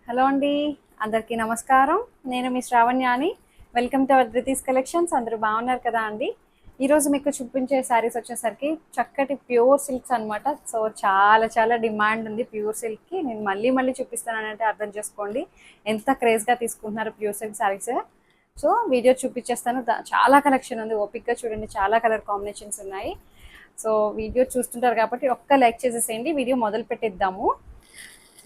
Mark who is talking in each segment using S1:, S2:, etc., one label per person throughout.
S1: Hello అండి, అందరికీ నమస్కారం. నేను మీ శ్రావణ్యాని. Welcome to our Dhruti's collections. అందరూ బాగున్నారు కదా అండి? ఈరోజు మీకు చూపించే శారీస్ వచ్చేసరికి చక్కటి ప్యూర్ సిల్క్స్ అనమాట. సో చాలా చాలా డిమాండ్ ఉంది ప్యూర్ సిల్క్కి. నేను మళ్ళీ మళ్ళీ చూపిస్తానంటే అర్థం చేసుకోండి ఎంత క్రేజ్గా తీసుకుంటున్నారు pure silk saris. So video చూపించేస్తాను. చాలా కలెక్షన్ ఉంది, ఓపిక్గా చూడండి. చాలా కలర్ కాంబినేషన్స్ ఉన్నాయి. సో వీడియో చూస్తుంటారు కాబట్టి ఒక్క లైక్ చేసేసేయండి. వీడియో మొదలు పెట్టిద్దాము.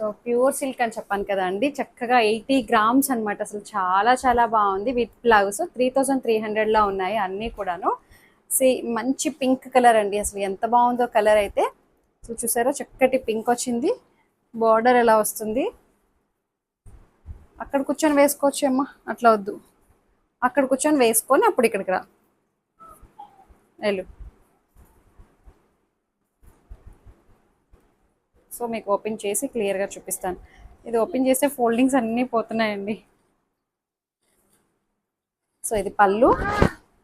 S1: సో ప్యూర్ సిల్క్ అని చెప్పాను కదా అండి, చక్కగా 80 గ్రామ్స్ అనమాట. అసలు చాలా చాలా బాగుంది. విత్ బ్లౌజ్ 3300లో ఉన్నాయి అన్నీ కూడాను. మంచి పింక్ కలర్ అండి, అసలు ఎంత బాగుందో కలర్ అయితే. సో చూసారా, చక్కటి పింక్ వచ్చింది. బార్డర్ ఎలా వస్తుంది. అక్కడ కూర్చొని వేసుకోవచ్చు అమ్మా, అట్లా వద్దు. అక్కడ కూర్చొని వేసుకొని అప్పుడు ఇక్కడికి రా వెళ్ళు. సో మీకు ఓపెన్ చేసి క్లియర్గా చూపిస్తాను. ఇది ఓపెన్ చేస్తే ఫోల్డింగ్స్ అన్నీ పోతున్నాయండి. సో ఇది పళ్ళు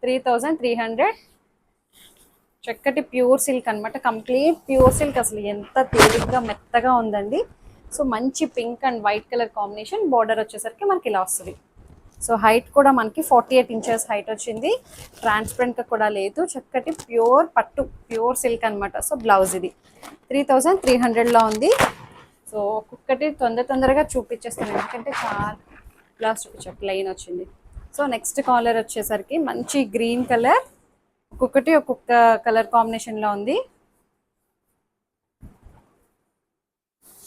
S1: 3300. చక్కటి ప్యూర్ సిల్క్ అనమాట, కంప్లీట్ ప్యూర్ సిల్క్. అసలు ఎంత తేలిగ్గా మెత్తగా ఉందండి. సో మంచి pink and white colour combination. Border వచ్చేసరికి మనకి ఇలా వస్తుంది. సో హైట్ కూడా మనకి 48 ఇంచెస్ హైట్ వచ్చింది. ట్రాన్స్పరెంట్గా కూడా లేదు. చక్కటి ప్యూర్ పట్టు ప్యూర్ సిల్క్ అనమాట. సో బ్లౌజ్ ఇది 3300లో ఉంది. సో ఒక్కొక్కటి తొందరగా చూపించేస్తాను, ఎందుకంటే చాలా బ్లౌజ్ చూపించా ప్లెయిన్ వచ్చింది. సో నెక్స్ట్ కాలర్ వచ్చేసరికి మంచి గ్రీన్ కలర్. ఒక్కొక్కటి ఒక్కొక్క కలర్ కాంబినేషన్లో ఉంది.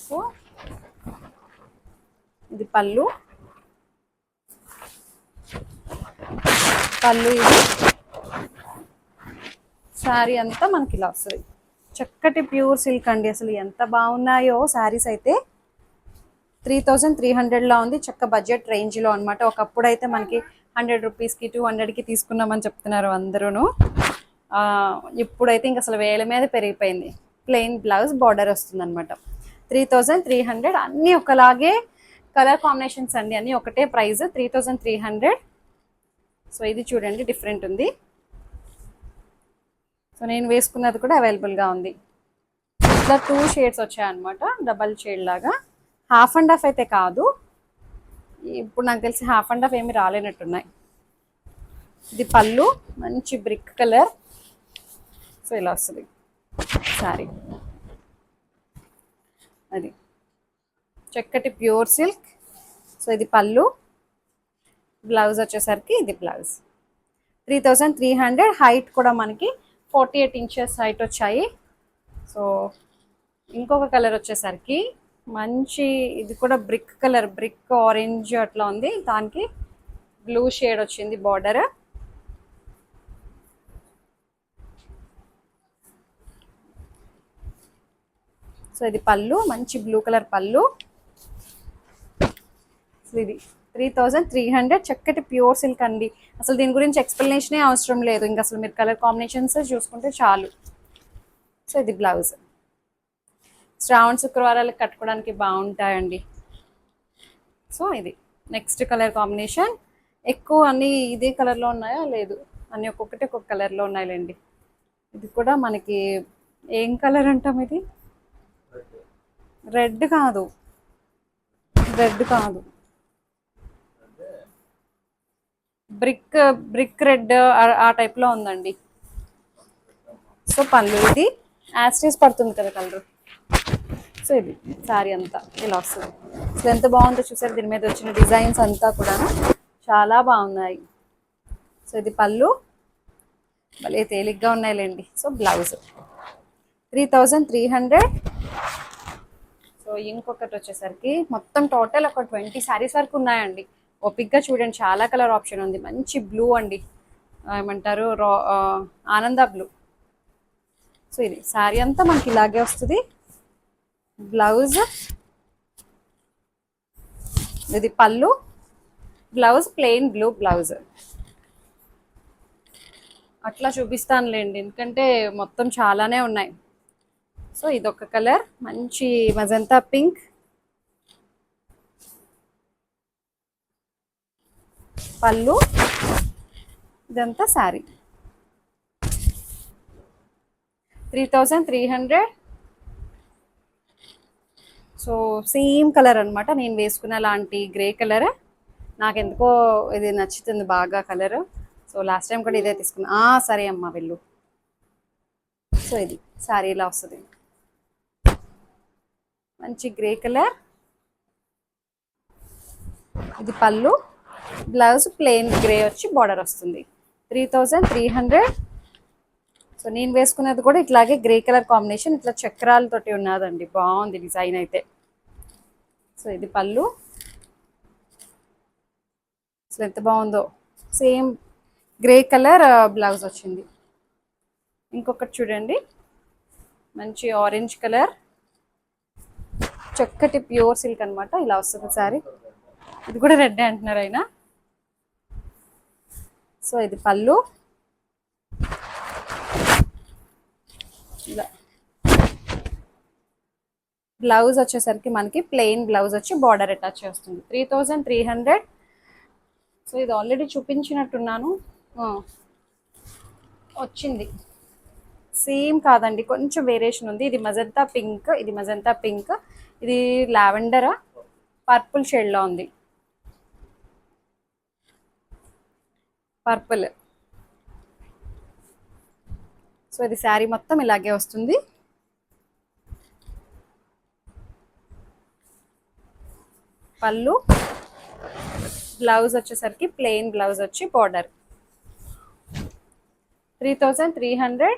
S1: సో ఇది పళ్ళు ఇది. శారీ అంతా మనకి ఇలా వస్తుంది. చక్కటి ప్యూర్ సిల్క్ అండి, అసలు ఎంత బాగున్నాయో శారీస్ అయితే. 3300లో ఉంది. చక్క బడ్జెట్ రేంజ్లో అనమాట. ఒకప్పుడు అయితే మనకి 100 రూపీస్కి 200కి తీసుకున్నామని చెప్తున్నారు అందరూ. ఇప్పుడైతే ఇంక అసలు వేల మీద పెరిగిపోయింది. ప్లెయిన్ బ్లౌజ్ బార్డర్ వస్తుంది అనమాట. 3300. అన్నీ ఒకలాగే కలర్ కాంబినేషన్స్ అండి, అన్నీ ఒకటే ప్రైస్ 3300. సో ఇది చూడండి, డిఫరెంట్ ఉంది. సో నేను వేసుకున్నది కూడా అవైలబుల్గా ఉంది. ఇట్లా 2 షేడ్స్ వచ్చాయన్నమాట, డబల్ షేడ్ లాగా. హాఫ్ అండ్ హాఫ్ అయితే కాదు, ఇప్పుడు నాకు తెలిసి హాఫ్ అండ్ హాఫ్ ఏమి రాలేనట్టున్నాయి. ఇది పళ్ళు మంచి బ్రిక్ కలర్. సో ఇలా వస్తుంది సారీ. అది చక్కటి ప్యూర్ సిల్క్. సో ఇది పళ్ళు. బ్లౌజ్ వచ్చేసరికి ఇది బ్లౌజ్ 3300. హైట్ కూడా మనకి 48 ఇంచెస్ హైట్ వచ్చాయి. సో ఇంకొక కలర్ వచ్చేసరికి మంచి, ఇది కూడా బ్రిక్ కలర్, బ్రిక్ ఆరెంజ్ అట్లా ఉంది. దానికి బ్లూ షేడ్ వచ్చింది బార్డర్. సో ఇది పళ్ళు, మంచి బ్లూ కలర్ పళ్ళు. సో ఇది 3300. చక్కటి ప్యూర్ సిల్క్ అండి. అసలు దీని గురించి ఎక్స్ప్లెనేషనే అవసరం లేదు, ఇంకా అసలు మీరు కలర్ కాంబినేషన్స్ చూసుకుంటే చాలు. సో ఇది బ్లౌజ్. శ్రావణ శుక్రవారాలకు కట్టుకోవడానికి బాగుంటాయండి. సో ఇది నెక్స్ట్ కలర్ కాంబినేషన్. ఎక్కువ అన్నీ ఇదే కలర్లో ఉన్నాయా? లేదు, అన్నీ ఒక్కొక్కటి ఒక్కొక్క కలర్లో ఉన్నాయిలేండి. ఇది కూడా మనకి ఏం కలర్ అంటాం ఇది? రెడ్ కాదు, బ్రిక్ రెడ్ ఆ టైప్లో ఉందండి. సో పళ్ళు ఇది యాస్టీస్ పడుతుంది కదా కలర్. సో ఇది శారీ అంతా ఇలా వస్తుంది. సో ఎంత బాగుందో చూసారు, దీని మీద వచ్చిన డిజైన్స్ అంతా కూడా చాలా బాగున్నాయి. సో ఇది పళ్ళు, భలే తేలిగ్గా ఉన్నాయిలేండి. So blouse 3300. సో ఇంకొకటి వచ్చేసరికి మొత్తం టోటల్ ఒక 20 శారీస్ వరకు ఉన్నాయండి. ఓపిక్గా చూడండి, చాలా కలర్ ఆప్షన్ ఉంది. మంచి బ్లూ అండి, ఏమంటారు, ఆనంద బ్లూ. సో ఇది శారీ అంతా మనకి ఇలాగే వస్తుంది. బ్లౌజ్ ఇది పళ్ళు, బ్లౌజ్ ప్లెయిన్ బ్లూ బ్లౌజ్. అట్లా చూపిస్తానులేండి, ఎందుకంటే మొత్తం చాలానే ఉన్నాయి. సో ఇదొక కలర్, మంచి మజంతా పింక్. పళ్ళు ఇదంతా sari 3300. So so same colour అనమాట, నేను వేసుకున్న లాంటి గ్రే కలర్. నాకు ఎందుకో ఇది నచ్చుతుంది బాగా కలర్. సో లాస్ట్ టైం కూడా ఇదే తీసుకున్నా. సరే అమ్మా వెళ్ళు. సో ఇది శారీ ఇలా వస్తుంది, మంచి గ్రే కలర్. ఇది పళ్ళు, బ్లౌజ్ ప్లెయిన్ గ్రే వచ్చి బార్డర్ వస్తుంది. 3300. సో నేను వేసుకున్నది కూడా ఇట్లాగే గ్రే కలర్ కాంబినేషన్, ఇట్లా చక్రాలతోటి ఉన్నదండి, బాగుంది డిజైన్ అయితే. సో ఇది పళ్ళు, అసలు ఎంత బాగుందో. సేమ్ గ్రే కలర్ బ్లౌజ్ వచ్చింది. ఇంకొకటి చూడండి, మంచి ఆరెంజ్ కలర్, చక్కటి ప్యూర్ సిల్క్ అనమాట, ఇలా వస్తుంది శారీ. ఇది కూడా రెడ్ అంటున్నారు అయినా. సో ఇది పళ్ళు, ఇలా బ్లౌజ్ వచ్చేసరికి మనకి ప్లెయిన్ బ్లౌజ్ వచ్చి బార్డర్ అటాచ్ చేస్తుంది. 3300. సో ఇది ఆల్రెడీ చూపించినట్టున్నాను, వచ్చింది. సేమ్ కాదండి, కొంచెం వేరియేషన్ ఉంది. ఇది మజంతా పింక్, ఇది మజంతా పింక్, ఇది లావెండర్ పర్పుల్ షేడ్లో ఉంది, పర్పుల్. సో ఇది శారీ మొత్తం ఇలాగే వస్తుంది. పళ్ళు, బ్లౌజ్ వచ్చేసరికి ప్లెయిన్ బ్లౌజ్ వచ్చి బార్డర్. 3300.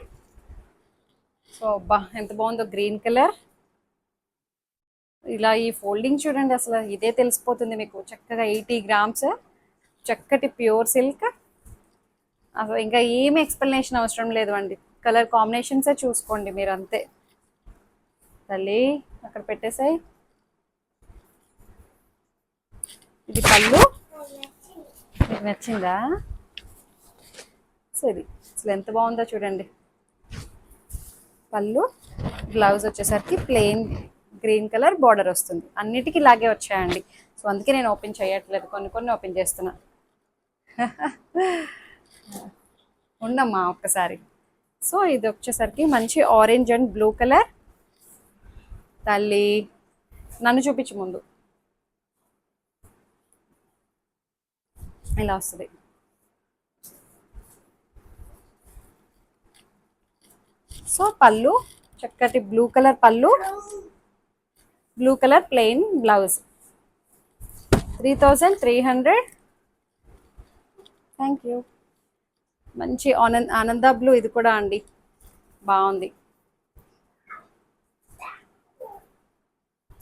S1: సో అబ్బా ఎంత బాగుందో గ్రీన్ కలర్. ఇలా ఈ ఫోల్డింగ్ చూడండి, అసలు ఇదే తెలిసిపోతుంది మీకు. చక్కగా 80 grams, చక్కటి ప్యూర్ సిల్క్. అసలు ఇంకా ఏమి ఎక్స్ప్లెనేషన్ అవసరం లేదు అండి, కలర్ కాంబినేషన్సే చూసుకోండి మీరు, అంతే. తల్లి అక్కడ పెట్టేసాయి. ఇది పళ్ళు, మీకు నచ్చిందా? సరే, అసలు ఎంత బాగుందో చూడండి. పళ్ళు, బ్లౌజ్ వచ్చేసరికి ప్లెయిన్ గ్రీన్ కలర్ బార్డర్ వస్తుంది. అన్నిటికీ ఇలాగే వచ్చాయండి. సో అందుకే నేను ఓపెన్ చేయట్లేదు, కొన్ని కొన్ని ఓపెన్ చేస్తున్నా. ఉండమ్మా ఒక్కసారి. సో ఇది వచ్చేసరికి మంచి ఆరెంజ్ అండ్ బ్లూ కలర్. తల్లి నన్ను చూపించు ముందు, ఇలా వస్తుంది. సో పళ్ళు చక్కటి బ్లూ కలర్ పళ్ళు, blue colour plain blouse. 3300. Thank you. మంచి ఆనంద బ్లూ, ఇది కూడా అండి బాగుంది.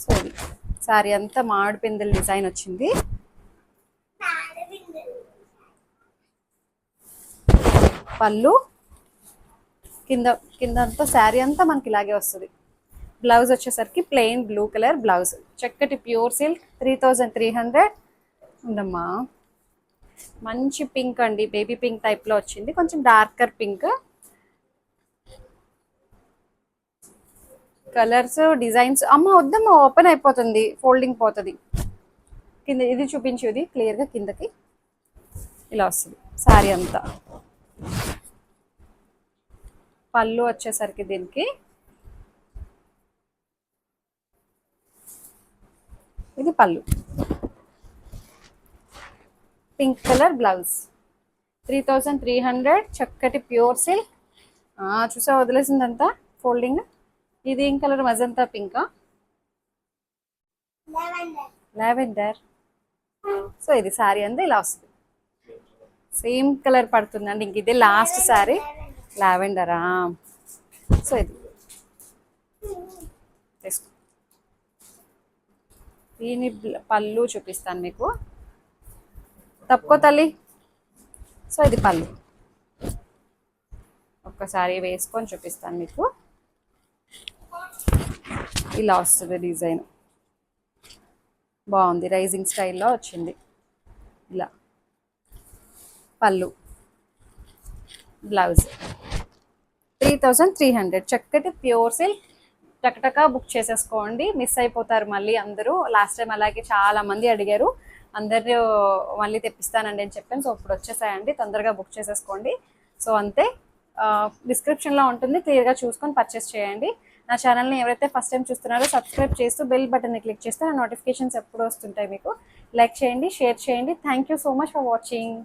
S1: సో ఇది సారీ అంతా మామిడి పిందెల డిజైన్ వచ్చింది. పళ్ళు, కింద కింద అంతా శారీ అంతా మనకి ఇలాగే వస్తుంది. బ్లౌజ్ వచ్చేసరికి ప్లెయిన్ బ్లూ కలర్ బ్లౌజ్, చక్కటి ప్యూర్ సిల్క్. 3300 ఉందమ్మా. మంచి పింక్ అండి, బేబీ పింక్ టైప్లో వచ్చింది, కొంచెం డార్కర్ పింక్. కలర్స్ డిజైన్స్ అమ్మ వద్దమ్మా, ఓపెన్ అయిపోతుంది, ఫోల్డింగ్ పోతుంది. కింద ఇది చూపించేది క్లియర్గా, కిందకి ఇలా వస్తుంది శారీ అంతా. పళ్ళు వచ్చేసరికి దీనికి ఇది పళ్ళు, పింక్ కలర్ బ్లౌజ్. 3300. చక్కటి ప్యూర్ సిల్క్. చూసా వదిలేసిందంతా ఫోల్డింగ్. ఇది ఏం కలర్? మజంతా పింకా, లావెండర్. సో ఇది శారీ అంతా ఇలా వస్తుంది, సేమ్ కలర్ పడుతుందండి. ఇంక ఇదే లాస్ట్ శారీ, లావెండరా. సో ఇది తీసుకో. దీని పళ్ళు చూపిస్తాను మీకు, తప్పుకో తల్లి. సో ఇది పళ్ళు, ఒక్కసారి వేసుకొని చూపిస్తాను మీకు. ఇలా వస్తుంది డిజైన్, బాగుంది, రైజింగ్ స్టైల్లో వచ్చింది. ఇలా పళ్ళు, బ్లౌజ్. 3300. చక్కటి ప్యూర్ సిల్క్. టకటకా బుక్ చేసేసుకోండి, మిస్ అయిపోతారు మళ్ళీ అందరూ. లాస్ట్ టైం అలాగే చాలా మంది అడిగారు, అందరూ మళ్ళీ తెప్పిస్తానండి అని చెప్పాను. సో ఇప్పుడు వచ్చేసాయండి, తొందరగా బుక్ చేసేసుకోండి. సో అంతే, డిస్క్రిప్షన్లో ఉంటుంది, క్లియర్గా చూసుకొని పర్చేస్ చేయండి. నా ఛానల్ని ఎవరైతే ఫస్ట్ టైం చూస్తున్నారో సబ్స్క్రైబ్ చేస్తూ బెల్ బటన్ని క్లిక్ చేస్తే నా నోటిఫికేషన్స్ ఎప్పుడు వస్తుంటాయి మీకు. లైక్ చేయండి, షేర్ చేయండి. Thank you so much for watching.